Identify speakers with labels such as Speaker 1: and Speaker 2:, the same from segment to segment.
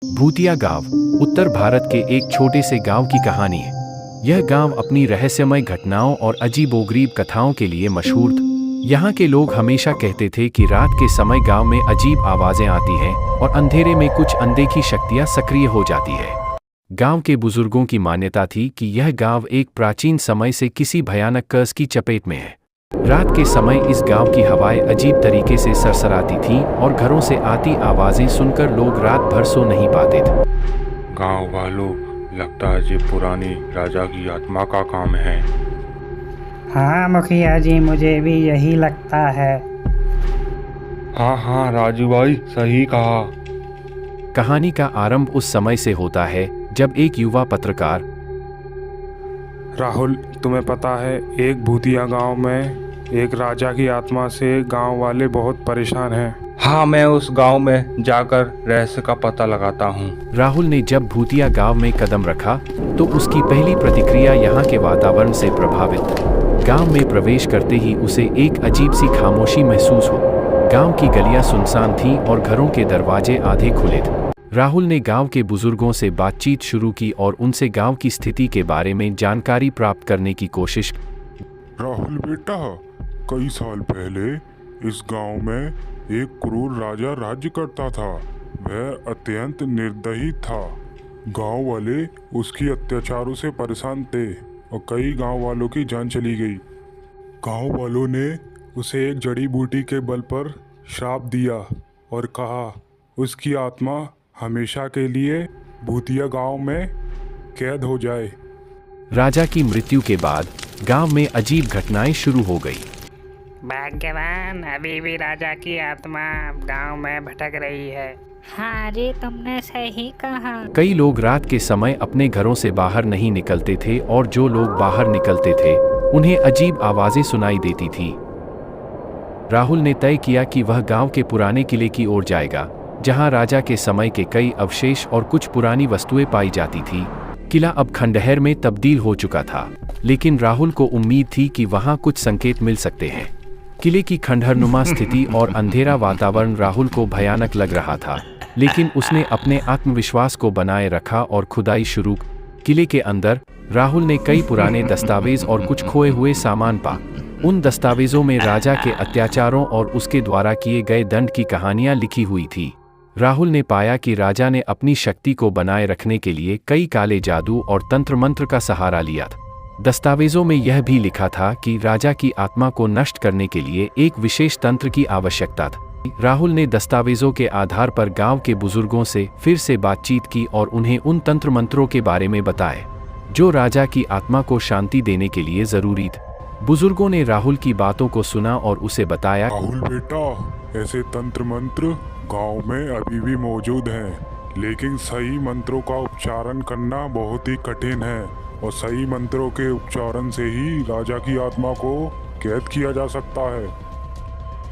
Speaker 1: भूतिया गांव उत्तर भारत के एक छोटे से गांव की कहानी है। यह गांव अपनी रहस्यमय घटनाओं और अजीबोगरीब कथाओं के लिए मशहूर था। यहाँ के लोग हमेशा कहते थे कि रात के समय गांव में अजीब आवाजें आती हैं और अंधेरे में कुछ अनदेखी शक्तियां सक्रिय हो जाती है। गांव के बुजुर्गों की मान्यता थी कि यह गांव एक प्राचीन समय से किसी भयानक कर्स की चपेट में है। रात के समय इस गांव की हवाएं अजीब तरीके से सरसराती थीं और घरों से आती आवाजें सुनकर लोग रात भर सो नहीं पाते थे।
Speaker 2: गांव वालों, लगता है ये पुरानी राजा की आत्मा का काम है।
Speaker 3: हाँ मुखिया जी, मुझे भी यही लगता है।
Speaker 2: हाँ राजू भाई, सही कहा।
Speaker 1: कहानी का आरंभ उस समय से होता है जब एक युवा पत्रकार
Speaker 4: राहुल, तुम्हें पता है एक भूतिया गांव में एक राजा की आत्मा से गांव वाले बहुत परेशान हैं।
Speaker 2: हाँ, मैं उस गांव में जाकर रहस्य का पता लगाता हूँ।
Speaker 1: राहुल ने जब भूतिया गांव में कदम रखा तो उसकी पहली प्रतिक्रिया यहाँ के वातावरण से प्रभावित। गांव में प्रवेश करते ही उसे एक अजीब सी खामोशी महसूस हो। गांव की गलियां सुनसान थीं और घरों के दरवाजे आधे खुले थे। राहुल ने गांव के बुजुर्गों से बातचीत शुरू की और उनसे गांव की स्थिति के बारे में जानकारी प्राप्त करने की कोशिश।
Speaker 5: राहुल बेटा, कई साल पहले इस गांव में एक क्रूर राजा राज्य करता था। वह अत्यंत निर्दयी था। गांव वाले उसकी अत्याचारों से परेशान थे और कई गांव वालों की जान चली गई। गांव वालों ने उसे एक जड़ी बूटी के बल पर श्राप दिया और कहा उसकी आत्मा हमेशा के लिए भूतिया गांव में कैद हो जाए।
Speaker 1: राजा की मृत्यु के बाद गांव में अजीब घटनाएं शुरू हो गई।
Speaker 3: भाग्यवान, अभी भी राजा की आत्मा गांव में भटक रही है।
Speaker 6: हाँ जी, तुमने सही कहा।
Speaker 1: कई लोग रात के समय अपने घरों से बाहर नहीं निकलते थे और जो लोग बाहर निकलते थे उन्हें अजीब आवाजें सुनाई देती थी। राहुल ने तय किया कि वह गांव के पुराने किले की ओर जाएगा, जहां राजा के समय के कई अवशेष और कुछ पुरानी वस्तुएं पाई जाती थी। किला अब खंडहर में तब्दील हो चुका था, लेकिन राहुल को उम्मीद थी कि वहां कुछ संकेत मिल सकते हैं। किले की खंडहरनुमा स्थिति और अंधेरा वातावरण राहुल को भयानक लग रहा था, लेकिन उसने अपने आत्मविश्वास को बनाए रखा और खुदाई शुरू की। किले के अंदर राहुल ने कई पुराने दस्तावेज और कुछ खोए हुए सामान पा। उन दस्तावेजों में राजा के अत्याचारों और उसके द्वारा किए गए दंड की कहानियां लिखी हुई थी। राहुल ने पाया कि राजा ने अपनी शक्ति को बनाए रखने के लिए कई काले जादू और तंत्र मंत्र का सहारा लिया था। दस्तावेजों में यह भी लिखा था कि राजा की आत्मा को नष्ट करने के लिए एक विशेष तंत्र की आवश्यकता थी। राहुल ने दस्तावेजों के आधार पर गांव के बुजुर्गों से फिर से बातचीत की और उन्हें उन तंत्र मंत्रों के बारे में बताए जो राजा की आत्मा को शांति देने के लिए जरूरी थे। बुजुर्गों ने राहुल की बातों को सुना और उसे बताया,
Speaker 5: राहुल बेटा, ऐसे तंत्र मंत्र गांव में अभी भी मौजूद हैं, लेकिन सही मंत्रों का उच्चारण करना बहुत ही कठिन है और सही मंत्रों के उच्चारण से ही राजा की आत्मा को कैद किया जा सकता है।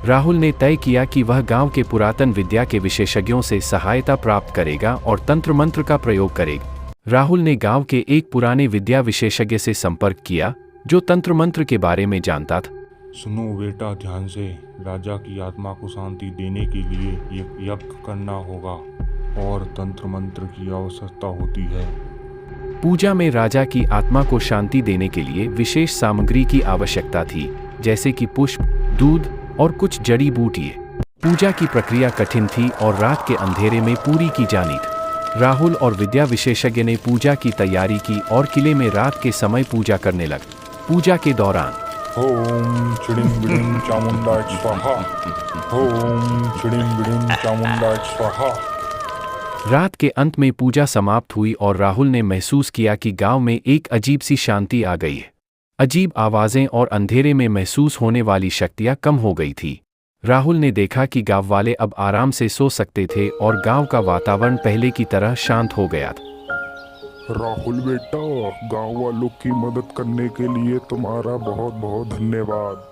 Speaker 1: राहुल ने तय किया कि वह गांव के पुरातन विद्या के विशेषज्ञों से सहायता प्राप्त करेगा और तंत्र मंत्र का प्रयोग करेगा। राहुल ने गांव के एक पुराने विद्या विशेषज्ञ से संपर्क किया जो तंत्र मंत्र के बारे में जानता था।
Speaker 2: सुनो बेटा, ध्यान से। राजा की आत्मा को शांति देने के लिए एक यज्ञ करना होगा और तंत्र मंत्र की आवश्यकता होती है।
Speaker 1: पूजा में राजा की आत्मा को शांति देने के लिए विशेष सामग्री की आवश्यकता थी, जैसे कि पुष्प, दूध और कुछ जड़ी बूटियां। पूजा की प्रक्रिया कठिन थी और रात के अंधेरे में पूरी की जानी थी। राहुल और विद्या विशेषज्ञ ने पूजा की तैयारी की और किले में रात के समय पूजा करने लगे। पूजा के दौरान
Speaker 5: ओम चिड़िंग बिड़िंग चामुंडा स्वाहा, ओम चिड़िंग बिड़िंग चामुंडा स्वाहा।
Speaker 1: रात के अंत में पूजा समाप्त हुई और राहुल ने महसूस किया कि गांव में एक अजीब सी शांति आ गई है। अजीब आवाजें और अंधेरे में महसूस होने वाली शक्तियां कम हो गई थी। राहुल ने देखा कि गांव वाले अब आराम से सो सकते थे और गांव का वातावरण पहले की तरह शांत हो गया था।
Speaker 5: राहुल बेटा, गांव वालों की मदद करने के लिए तुम्हारा बहुत बहुत धन्यवाद।